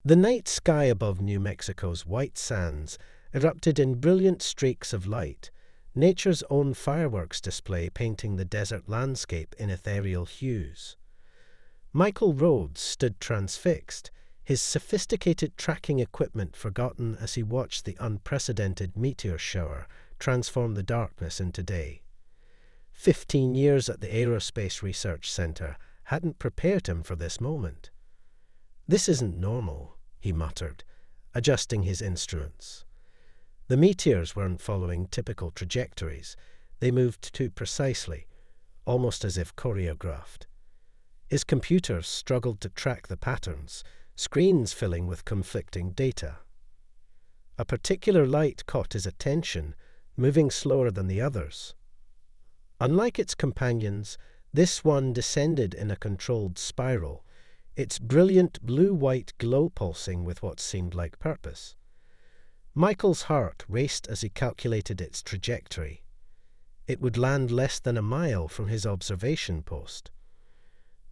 The night sky above New Mexico's white sands erupted in brilliant streaks of light, nature's own fireworks display painting the desert landscape in ethereal hues. Michael Rhodes stood transfixed, his sophisticated tracking equipment forgotten as he watched the unprecedented meteor shower transform the darkness into day. 15 years at the Aerospace Research Center hadn't prepared him for this moment. "This isn't normal," he muttered, adjusting his instruments. The meteors weren't following typical trajectories. They moved too precisely, almost as if choreographed. His computer struggled to track the patterns, screens filling with conflicting data. A particular light caught his attention, moving slower than the others. Unlike its companions, this one descended in a controlled spiral, its brilliant blue-white glow pulsing with what seemed like purpose. Michael's heart raced as he calculated its trajectory. It would land less than a mile from his observation post.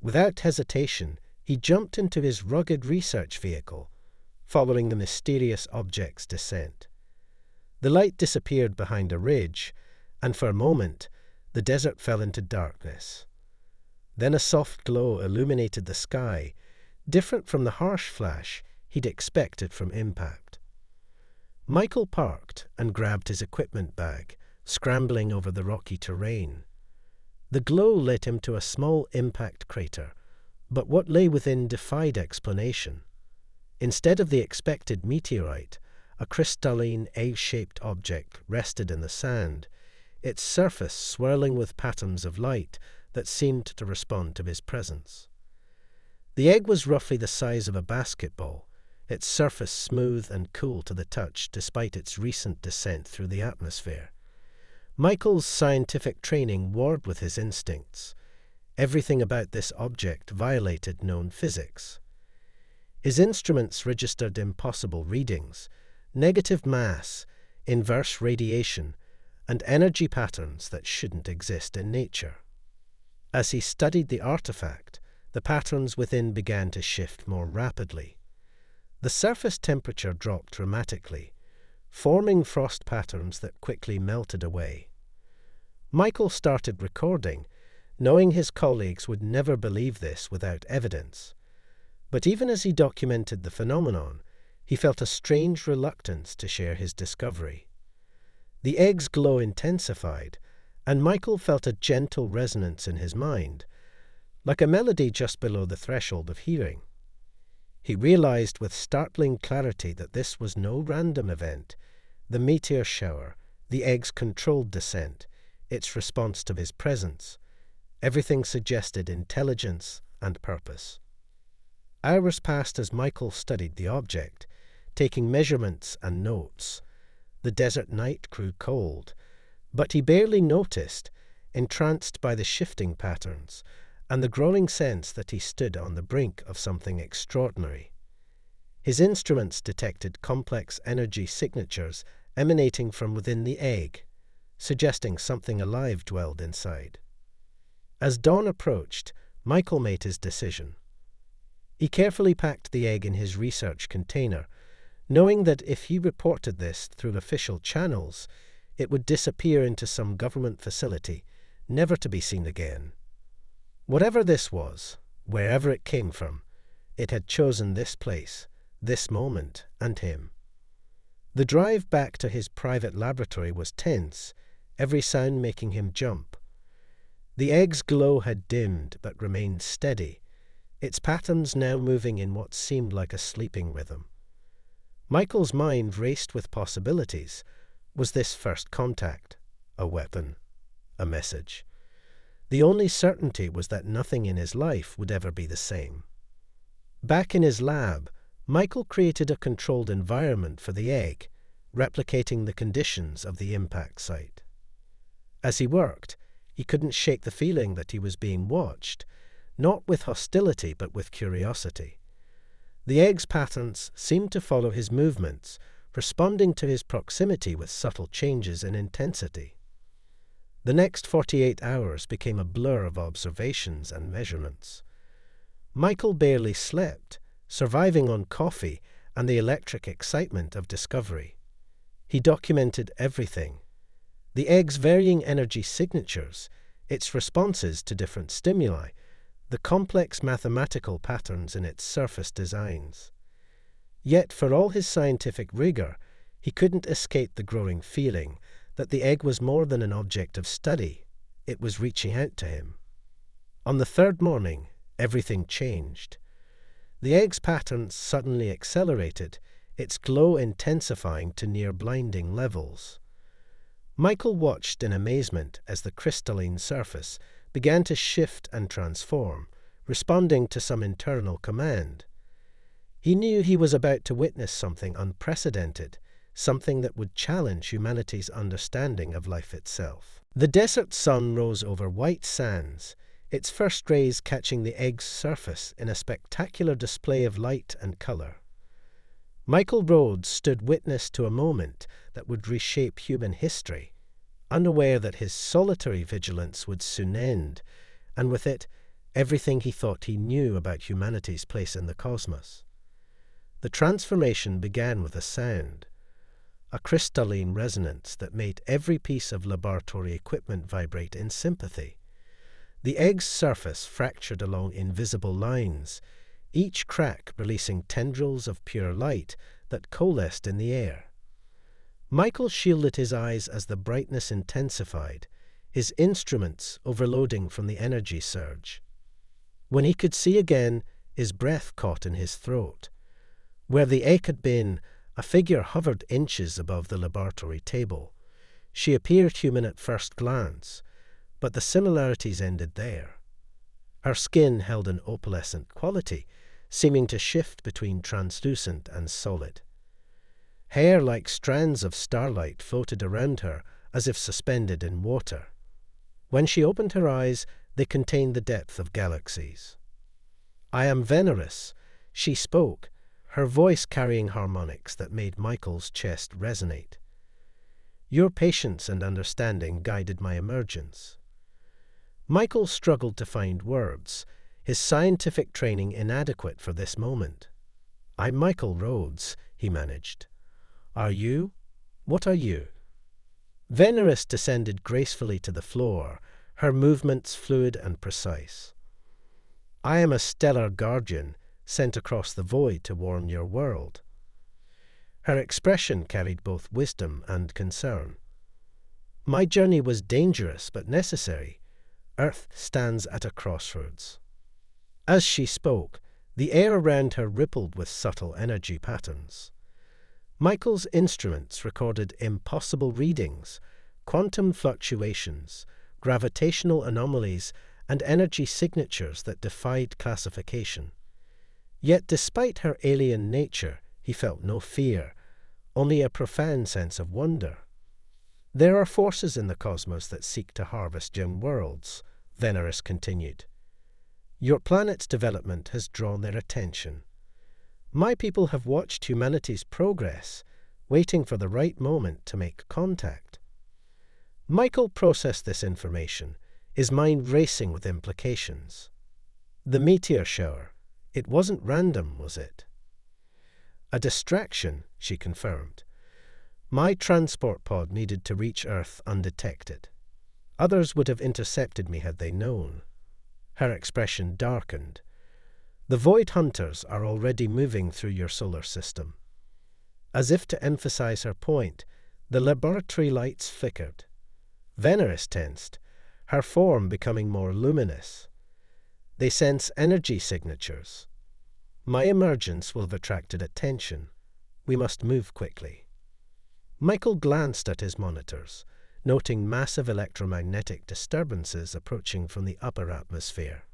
Without hesitation, he jumped into his rugged research vehicle, following the mysterious object's descent. The light disappeared behind a ridge, and for a moment, the desert fell into darkness. Then a soft glow illuminated the sky, different from the harsh flash he'd expected from impact. Michael parked and grabbed his equipment bag, scrambling over the rocky terrain. The glow led him to a small impact crater, but what lay within defied explanation. Instead of the expected meteorite, a crystalline egg-shaped object rested in the sand, its surface swirling with patterns of light that seemed to respond to his presence. The egg was roughly the size of a basketball, its surface smooth and cool to the touch despite its recent descent through the atmosphere. Michael's scientific training warred with his instincts. Everything about this object violated known physics. His instruments registered impossible readings, negative mass, inverse radiation, and energy patterns that shouldn't exist in nature. As he studied the artifact, the patterns within began to shift more rapidly. The surface temperature dropped dramatically, forming frost patterns that quickly melted away. Michael started recording, knowing his colleagues would never believe this without evidence. But even as he documented the phenomenon, he felt a strange reluctance to share his discovery. The egg's glow intensified, and Michael felt a gentle resonance in his mind, like a melody just below the threshold of hearing. He realized with startling clarity that this was no random event. The meteor shower, the egg's controlled descent, its response to his presence, everything suggested intelligence and purpose. Hours passed as Michael studied the object, taking measurements and notes. The desert night grew cold, but he barely noticed, entranced by the shifting patterns and the growing sense that he stood on the brink of something extraordinary. His instruments detected complex energy signatures emanating from within the egg, suggesting something alive dwelled inside. As dawn approached, Michael made his decision. He carefully packed the egg in his research container, knowing that if he reported this through official channels, it would disappear into some government facility, never to be seen again. Whatever this was, wherever it came from, it had chosen this place, this moment, and him. The drive back to his private laboratory was tense, every sound making him jump. The egg's glow had dimmed but remained steady, its patterns now moving in what seemed like a sleeping rhythm. Michael's mind raced with possibilities. Was this first contact? A weapon? A message? The only certainty was that nothing in his life would ever be the same. Back in his lab, Michael created a controlled environment for the egg, replicating the conditions of the impact site. As he worked, he couldn't shake the feeling that he was being watched, not with hostility but with curiosity. The egg's patterns seemed to follow his movements, responding to his proximity with subtle changes in intensity. The next 48 hours became a blur of observations and measurements. Michael barely slept, surviving on coffee and the electric excitement of discovery. He documented everything: the egg's varying energy signatures, its responses to different stimuli, the complex mathematical patterns in its surface designs. Yet, for all his scientific rigor, he couldn't escape the growing feeling that the egg was more than an object of study. It was reaching out to him. On the third morning, everything changed. The egg's patterns suddenly accelerated, its glow intensifying to near blinding levels. Michael watched in amazement as the crystalline surface began to shift and transform, responding to some internal command. He knew he was about to witness something unprecedented, something that would challenge humanity's understanding of life itself. The desert sun rose over white sands, its first rays catching the egg's surface in a spectacular display of light and color. Michael Rhodes stood witness to a moment that would reshape human history, unaware that his solitary vigilance would soon end, and with it, everything he thought he knew about humanity's place in the cosmos. The transformation began with a sound, a crystalline resonance that made every piece of laboratory equipment vibrate in sympathy. The egg's surface fractured along invisible lines, each crack releasing tendrils of pure light that coalesced in the air. Michael shielded his eyes as the brightness intensified, his instruments overloading from the energy surge. When he could see again, his breath caught in his throat. Where the egg had been, a figure hovered inches above the laboratory table. She appeared human at first glance, but the similarities ended there. Her skin held an opalescent quality, seeming to shift between translucent and solid. Hair like strands of starlight floated around her as if suspended in water. When she opened her eyes, they contained the depth of galaxies. "I am Veneris," she spoke, her voice carrying harmonics that made Michael's chest resonate. "Your patience and understanding guided my emergence." Michael struggled to find words, his scientific training inadequate for this moment. "I'm Michael Rhodes," he managed. "Are you? What are you?" Veneris descended gracefully to the floor, her movements fluid and precise. "I am a stellar guardian, sent across the void to warn your world." Her expression carried both wisdom and concern. "My journey was dangerous but necessary. Earth stands at a crossroads." As she spoke, the air around her rippled with subtle energy patterns. Michael's instruments recorded impossible readings, quantum fluctuations, gravitational anomalies, and energy signatures that defied classification. Yet despite her alien nature, he felt no fear, only a profound sense of wonder. "There are forces in the cosmos that seek to harvest young worlds," Veneris continued. "Your planet's development has drawn their attention. My people have watched humanity's progress, waiting for the right moment to make contact." Michael processed this information, his mind racing with implications. The meteor shower. It wasn't random, was it? "A distraction," she confirmed. "My transport pod needed to reach Earth undetected. Others would have intercepted me had they known." Her expression darkened. "The Void Hunters are already moving through your solar system." As if to emphasize her point, the laboratory lights flickered. Veneris tensed, her form becoming more luminous. "They sense energy signatures. My emergence will have attracted attention. We must move quickly." Michael glanced at his monitors, noting massive electromagnetic disturbances approaching from the upper atmosphere.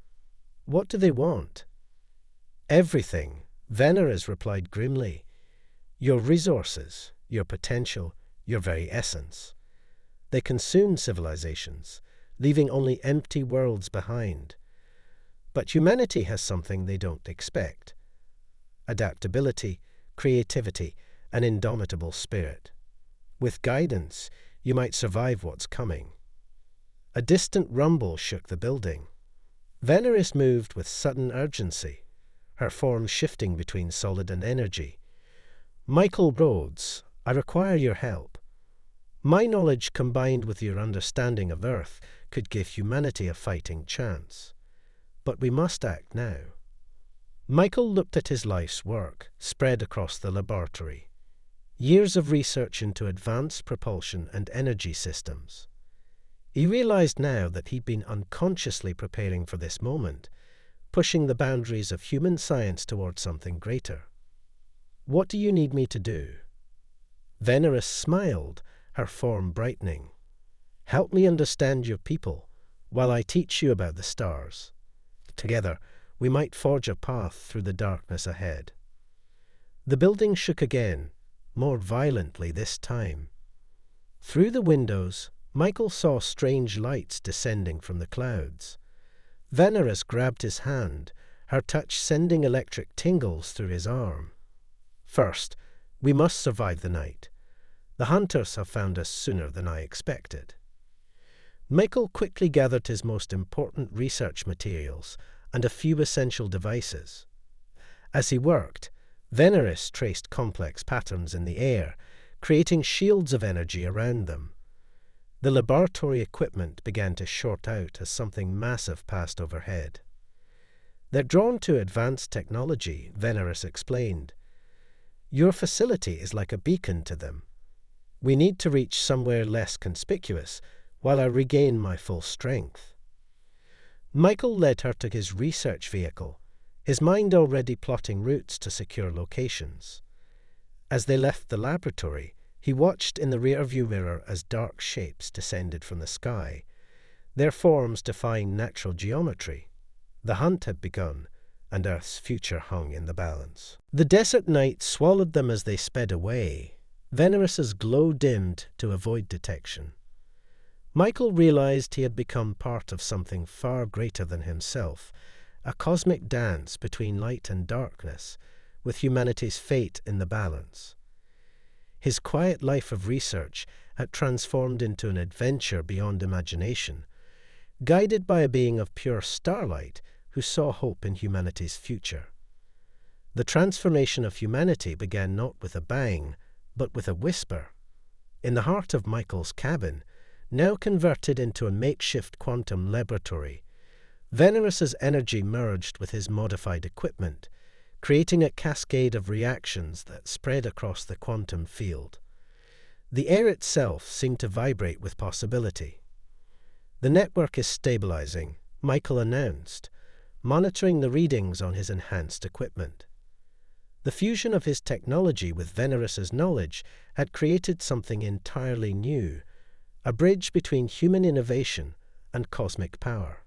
"What do they want?" "Everything," Veneris replied grimly. "Your resources, your potential, your very essence. They consume civilizations, leaving only empty worlds behind. But humanity has something they don't expect: adaptability, creativity, an indomitable spirit. With guidance, you might survive what's coming." A distant rumble shook the building. Veneris moved with sudden urgency. her form shifting between solid and energy. "Michael Rhodes, I require your help. My knowledge combined with your understanding of Earth could give humanity a fighting chance. But we must act now." Michael looked at his life's work, spread across the laboratory. Years of research into advanced propulsion and energy systems. He realized now that he'd been unconsciously preparing for this moment, pushing the boundaries of human science towards something greater. "What do you need me to do?" Veneris smiled, her form brightening. "Help me understand your people, while I teach you about the stars. Together, we might forge a path through the darkness ahead." The building shook again, more violently this time. Through the windows, Michael saw strange lights descending from the clouds. Veneris grabbed his hand, her touch sending electric tingles through his arm. "First, we must survive the night. The hunters have found us sooner than I expected." Michael quickly gathered his most important research materials and a few essential devices. As he worked, Veneris traced complex patterns in the air, creating shields of energy around them. The laboratory equipment began to short out as something massive passed overhead. "They're drawn to advanced technology," Veneris explained. "Your facility is like a beacon to them. We need to reach somewhere less conspicuous while I regain my full strength." Michael led her to his research vehicle, his mind already plotting routes to secure locations. As they left the laboratory, he watched in the rearview mirror as dark shapes descended from the sky, their forms defying natural geometry. The hunt had begun, and Earth's future hung in the balance. The desert night swallowed them as they sped away. Veneris's glow dimmed to avoid detection. Michael realized he had become part of something far greater than himself, a cosmic dance between light and darkness, with humanity's fate in the balance. His quiet life of research had transformed into an adventure beyond imagination, guided by a being of pure starlight who saw hope in humanity's future. The transformation of humanity began not with a bang, but with a whisper. In the heart of Michael's cabin, now converted into a makeshift quantum laboratory, Veneris's energy merged with his modified equipment, creating a cascade of reactions that spread across the quantum field. The air itself seemed to vibrate with possibility. "The network is stabilizing," Michael announced, monitoring the readings on his enhanced equipment. The fusion of his technology with Veneris's knowledge had created something entirely new, a bridge between human innovation and cosmic power.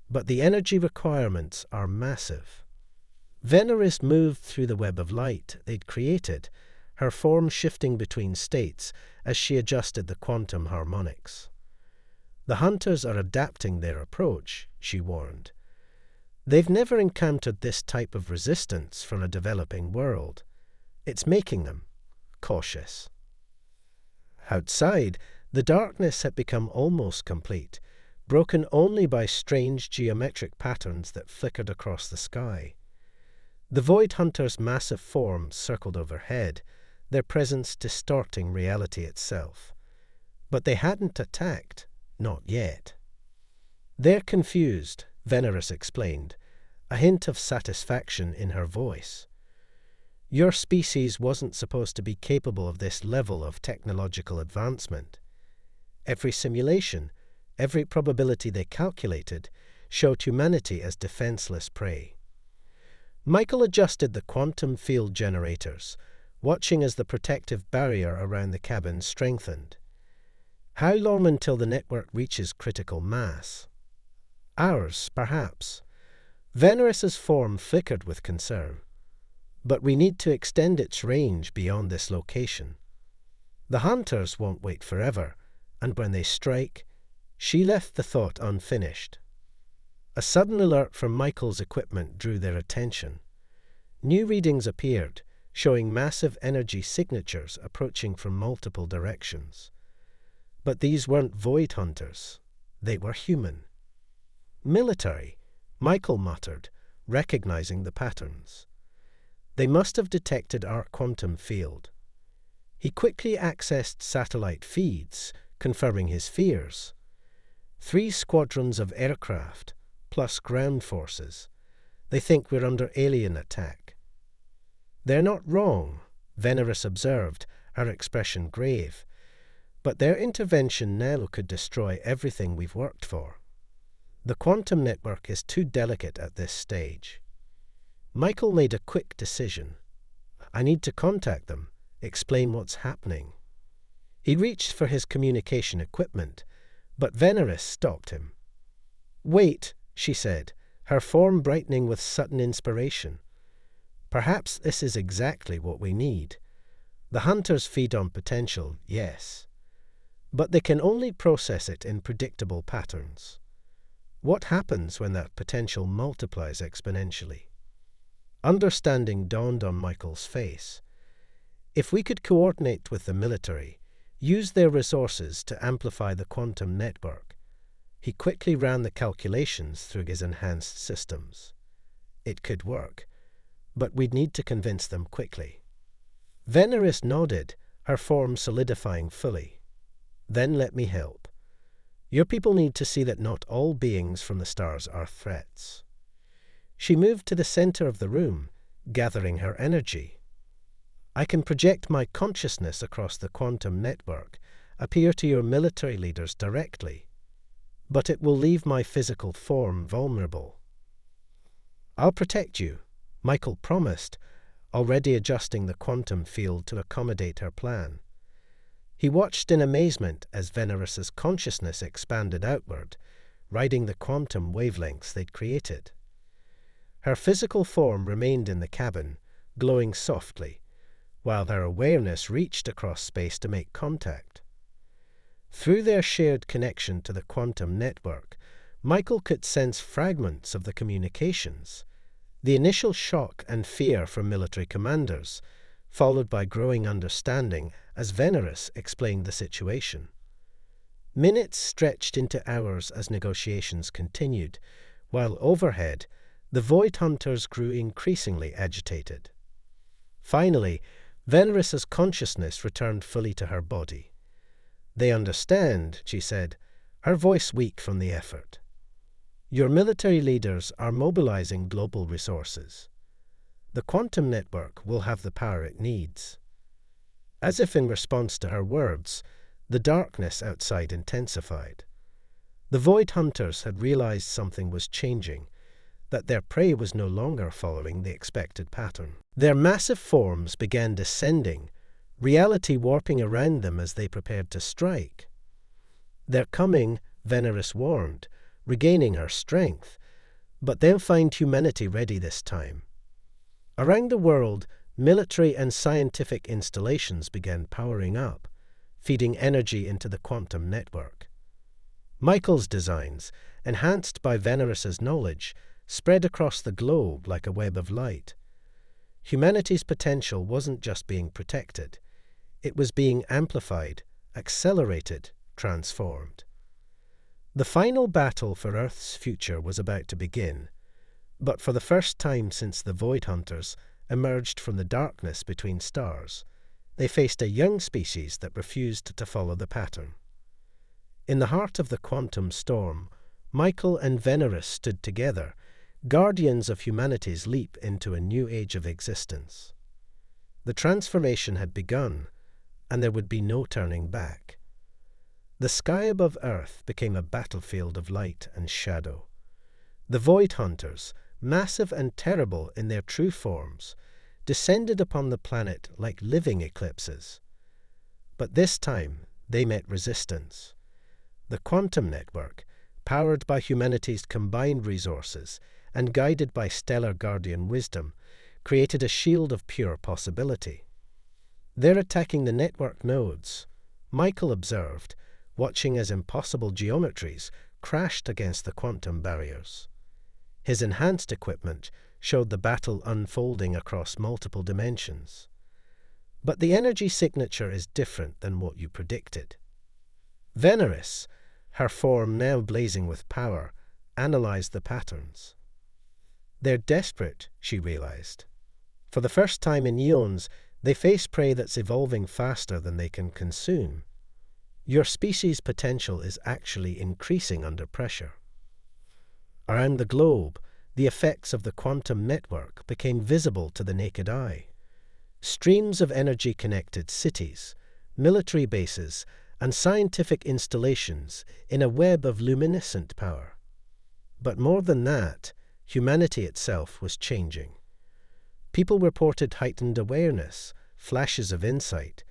But the energy requirements are massive. Veneris moved through the web of light they'd created, her form shifting between states as she adjusted the quantum harmonics. "The hunters are adapting their approach," she warned. "They've never encountered this type of resistance from a developing world. It's making them cautious." Outside, the darkness had become almost complete, broken only by strange geometric patterns that flickered across the sky. The Void Hunters' massive forms circled overhead, their presence distorting reality itself. But they hadn't attacked, not yet. "They're confused," Veneris explained, a hint of satisfaction in her voice. "Your species wasn't supposed to be capable of this level of technological advancement. Every simulation, every probability they calculated, showed humanity as defenseless prey." Michael adjusted the quantum field generators, watching as the protective barrier around the cabin strengthened. How long until the network reaches critical mass? Hours, perhaps. Veneris's form flickered with concern. "But we need to extend its range beyond this location. The hunters won't wait forever, and when they strike..." She left the thought unfinished. A sudden alert from Michael's equipment drew their attention. New readings appeared, showing massive energy signatures approaching from multiple directions. But these weren't Void Hunters. They were human. "Military," Michael muttered, recognizing the patterns. They must have detected our quantum field. He quickly accessed satellite feeds, confirming his fears. 3 squadrons of aircraft, plus ground forces. They think we're under alien attack. They're not wrong, Veneris observed, her expression grave. But their intervention now could destroy everything we've worked for. The quantum network is too delicate at this stage. Michael made a quick decision. I need to contact them, explain what's happening. He reached for his communication equipment, but Veneris stopped him. Wait, she said, her form brightening with sudden inspiration. Perhaps this is exactly what we need. The hunters feed on potential, yes. But they can only process it in predictable patterns. What happens when that potential multiplies exponentially? Understanding dawned on Michael's face. If we could coordinate with the military, use their resources to amplify the quantum network. He quickly ran the calculations through his enhanced systems. It could work, but we'd need to convince them quickly. Veneris nodded, her form solidifying fully. Then let me help. Your people need to see that not all beings from the stars are threats. She moved to the center of the room, gathering her energy. I can project my consciousness across the quantum network, appear to your military leaders directly, but it will leave my physical form vulnerable. I'll protect you, Michael promised, already adjusting the quantum field to accommodate her plan. He watched in amazement as Veneris's consciousness expanded outward, riding the quantum wavelengths they'd created. Her physical form remained in the cabin, glowing softly, while their awareness reached across space to make contact. Through their shared connection to the quantum network, Michael could sense fragments of the communications. The initial shock and fear from military commanders, followed by growing understanding as Veneris explained the situation. Minutes stretched into hours as negotiations continued, while overhead, the Void Hunters grew increasingly agitated. Finally, Veneris's consciousness returned fully to her body. They understand, she said, her voice weak from the effort. Your military leaders are mobilizing global resources. The quantum network will have the power it needs. As if in response to her words, the darkness outside intensified. The Void Hunters had realized something was changing, that their prey was no longer following the expected pattern. Their massive forms began descending, reality warping around them as they prepared to strike. They're coming, Veneris warned, regaining her strength, but they'll find humanity ready this time. Around the world, military and scientific installations began powering up, feeding energy into the quantum network. Michael's designs, enhanced by Veneris's knowledge, spread across the globe like a web of light. Humanity's potential wasn't just being protected. It was being amplified, accelerated, transformed. The final battle for Earth's future was about to begin, but for the first time since the Void Hunters emerged from the darkness between stars, they faced a young species that refused to follow the pattern. In the heart of the quantum storm, Michael and Veneris stood together, guardians of humanity's leap into a new age of existence. The transformation had begun, and there would be no turning back. The sky above Earth became a battlefield of light and shadow. The Void Hunters, massive and terrible in their true forms, descended upon the planet like living eclipses. But this time they met resistance. The quantum network, powered by humanity's combined resources and guided by stellar guardian wisdom, created a shield of pure possibility. They're attacking the network nodes, Michael observed, watching as impossible geometries crashed against the quantum barriers. His enhanced equipment showed the battle unfolding across multiple dimensions. But the energy signature is different than what you predicted. Veneris, her form now blazing with power, analyzed the patterns. They're desperate, she realized. For the first time in eons, they face prey that's evolving faster than they can consume. Your species' potential is actually increasing under pressure. Around the globe, the effects of the quantum network became visible to the naked eye. Streams of energy connected cities, military bases, and scientific installations in a web of luminescent power. But more than that, humanity itself was changing. People reported heightened awareness, flashes of insight,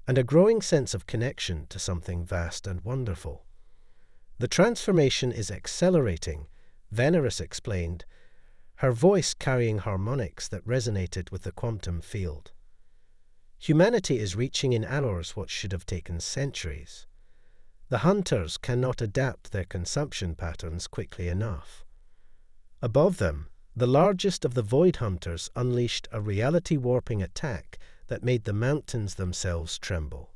and a growing sense of connection to something vast and wonderful. The transformation is accelerating, Veneris explained, her voice carrying harmonics that resonated with the quantum field. Humanity is reaching in hours what should have taken centuries. The hunters cannot adapt their consumption patterns quickly enough. Above them, the largest of the void hunters unleashed a reality-warping attack that made the mountains themselves tremble.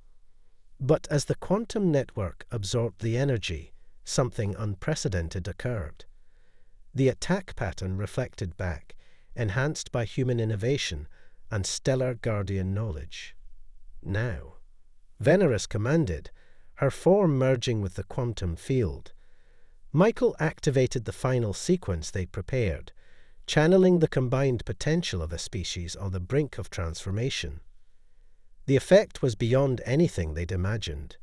But as the quantum network absorbed the energy, something unprecedented occurred. The attack pattern reflected back, enhanced by human innovation and stellar guardian knowledge. Now, Veneris commanded, her form merging with the quantum field. Michael activated the final sequence they prepared, channeling the combined potential of a species on the brink of transformation. The effect was beyond anything they'd imagined.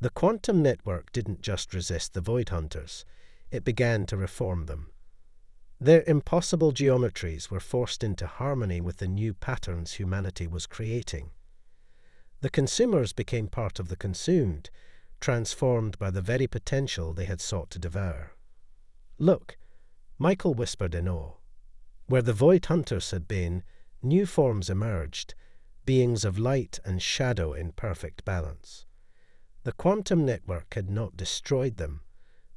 The quantum network didn't just resist the void hunters, it began to reform them. Their impossible geometries were forced into harmony with the new patterns humanity was creating. The consumers became part of the consumed, transformed by the very potential they had sought to devour. "Look," Michael whispered in awe. Where the void hunters had been, new forms emerged, beings of light and shadow in perfect balance. The quantum network had not destroyed them,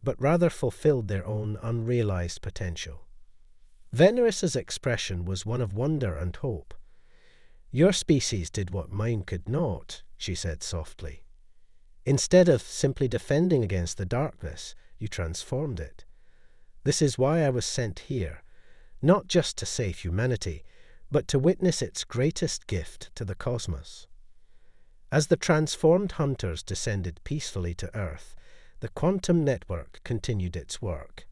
but rather fulfilled their own unrealized potential. Veneris's expression was one of wonder and hope. "Your species did what mine could not," she said softly. "Instead of simply defending against the darkness, you transformed it. This is why I was sent here, not just to save humanity, but to witness its greatest gift to the cosmos." As the transformed hunters descended peacefully to Earth, the quantum network continued its work.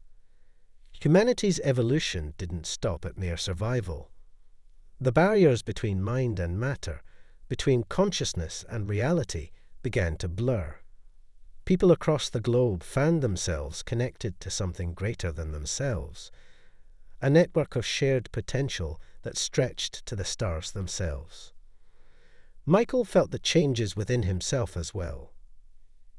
Humanity's evolution didn't stop at mere survival. The barriers between mind and matter, between consciousness and reality, began to blur. People across the globe found themselves connected to something greater than themselves, a network of shared potential that stretched to the stars themselves. Michael felt the changes within himself as well.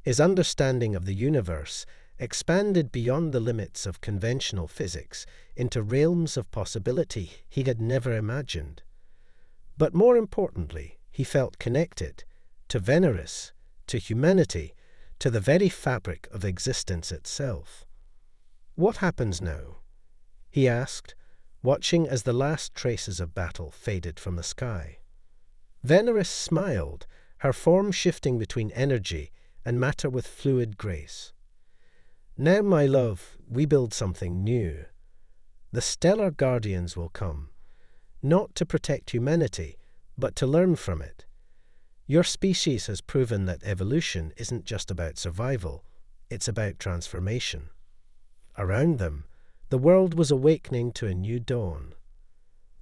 His understanding of the universe expanded beyond the limits of conventional physics into realms of possibility he had never imagined. But more importantly, he felt connected to Veneris, to humanity, to the very fabric of existence itself. "What happens now?" he asked, watching as the last traces of battle faded from the sky. Veneris smiled, her form shifting between energy and matter with fluid grace. "Now, my love, we build something new. The stellar guardians will come, not to protect humanity, but to learn from it. Your species has proven that evolution isn't just about survival, it's about transformation." Around them, the world was awakening to a new dawn.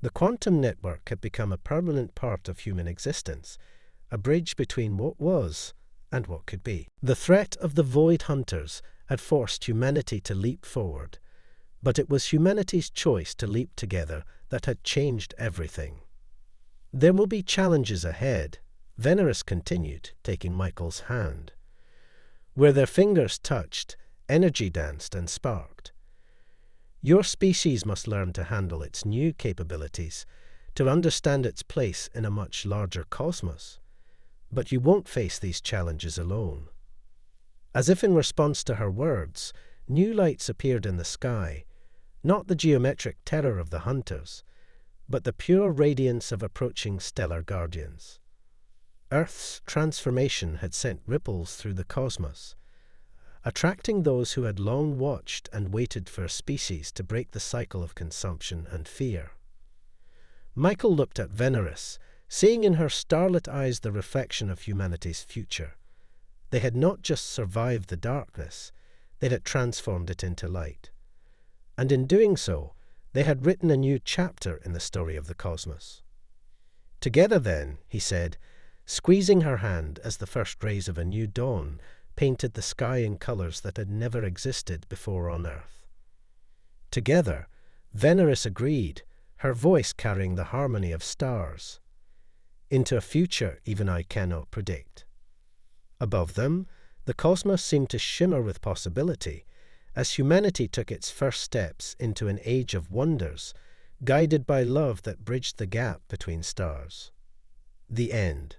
The quantum network had become a permanent part of human existence, a bridge between what was and what could be. The threat of the void hunters had forced humanity to leap forward, but it was humanity's choice to leap together that had changed everything. "There will be challenges ahead," Veneris continued, taking Michael's hand. Where their fingers touched, energy danced and sparked. "Your species must learn to handle its new capabilities, to understand its place in a much larger cosmos. But you won't face these challenges alone." As if in response to her words, new lights appeared in the sky, not the geometric terror of the hunters, but the pure radiance of approaching stellar guardians. Earth's transformation had sent ripples through the cosmos, attracting those who had long watched and waited for a species to break the cycle of consumption and fear. Michael looked at Veneris, seeing in her starlit eyes the reflection of humanity's future. They had not just survived the darkness, they had transformed it into light. And in doing so, they had written a new chapter in the story of the cosmos. Together then, he said, squeezing her hand as the first rays of a new dawn painted the sky in colours that had never existed before on Earth. Together, Veneris agreed, her voice carrying the harmony of stars, into a future even I cannot predict. Above them, the cosmos seemed to shimmer with possibility, as humanity took its first steps into an age of wonders, guided by love that bridged the gap between stars. The end.